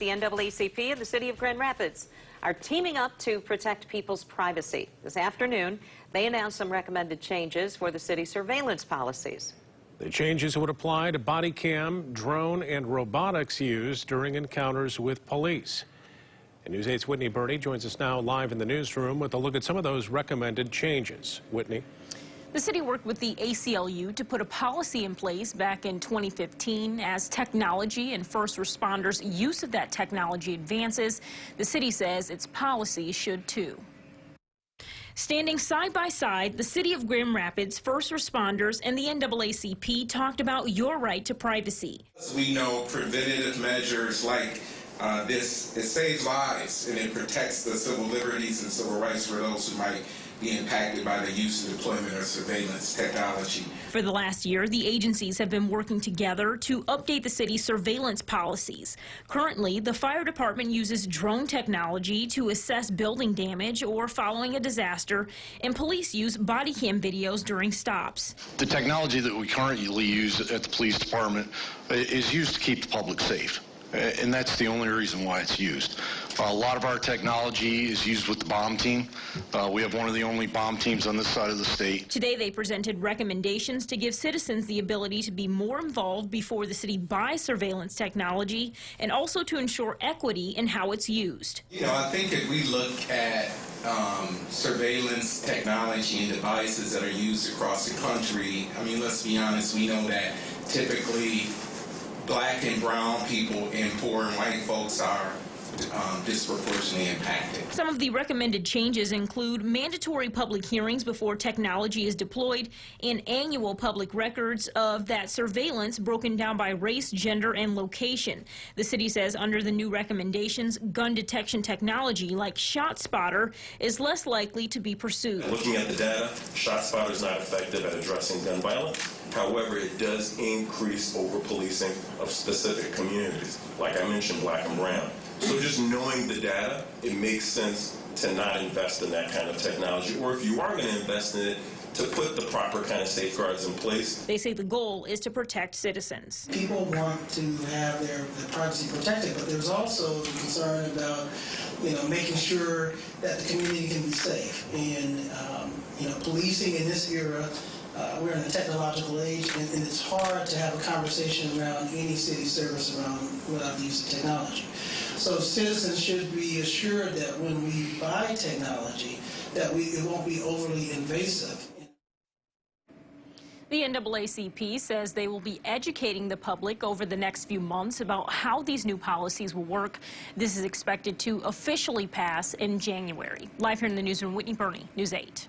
The NAACP and the city of Grand Rapids are teaming up to protect people's privacy. This afternoon, they announced some recommended changes for the city's surveillance policies. The changes would apply to body cam, drone, and robotics used during encounters with police. And News 8's Whitney Burney joins us now live in the newsroom with a look at some of those recommended changes. Whitney. The city worked with the ACLU to put a policy in place back in 2015. As technology and first responders' use of that technology advances, the city says its policy should too. Standing side by side, the city of Grand Rapids, first responders, and the NAACP talked about your right to privacy. We know preventative measures like this, it saves lives and it protects the civil liberties and civil rights for those who might be impacted by the use and deployment of surveillance technology. For the last year, the agencies have been working together to update the city's surveillance policies. Currently, the fire department uses drone technology to assess building damage or following a disaster, and police use body cam videos during stops. The technology that we currently use at the police department is used to keep the public safe. And that's the only reason why it's used. A lot of our technology is used with the bomb team. We have one of the only bomb teams on this side of the state. Today they presented recommendations to give citizens the ability to be more involved before the city buys surveillance technology, and also to ensure equity in how it's used. You know, I think if we look at surveillance technology and devices that are used across the country, I mean, let's be honest, we know that typically Black and brown people and poor and white folks are disproportionately impacted. Some of the recommended changes include mandatory public hearings before technology is deployed and annual public records of that surveillance broken down by race, gender, and location. The city says under the new recommendations, gun detection technology like ShotSpotter is less likely to be pursued. Looking at the data, ShotSpotter is not effective at addressing gun violence. However, it does increase over-policing of specific communities, like I mentioned, Black and brown. So just knowing the data, it makes sense to not invest in that kind of technology, or if you are going to invest in it, to put the proper kind of safeguards in place. They say the goal is to protect citizens. People want to have their privacy protected, but there's also the concern about, making sure that the community can be safe. And, policing in this era, we're in a technological age, and it's hard to have a conversation around any city service without the use of technology. So citizens should be assured that when we buy technology, that it won't be overly invasive. The NAACP says they will be educating the public over the next few months about how these new policies will work. This is expected to officially pass in January. Live here in the newsroom, Whitney Burney, News 8.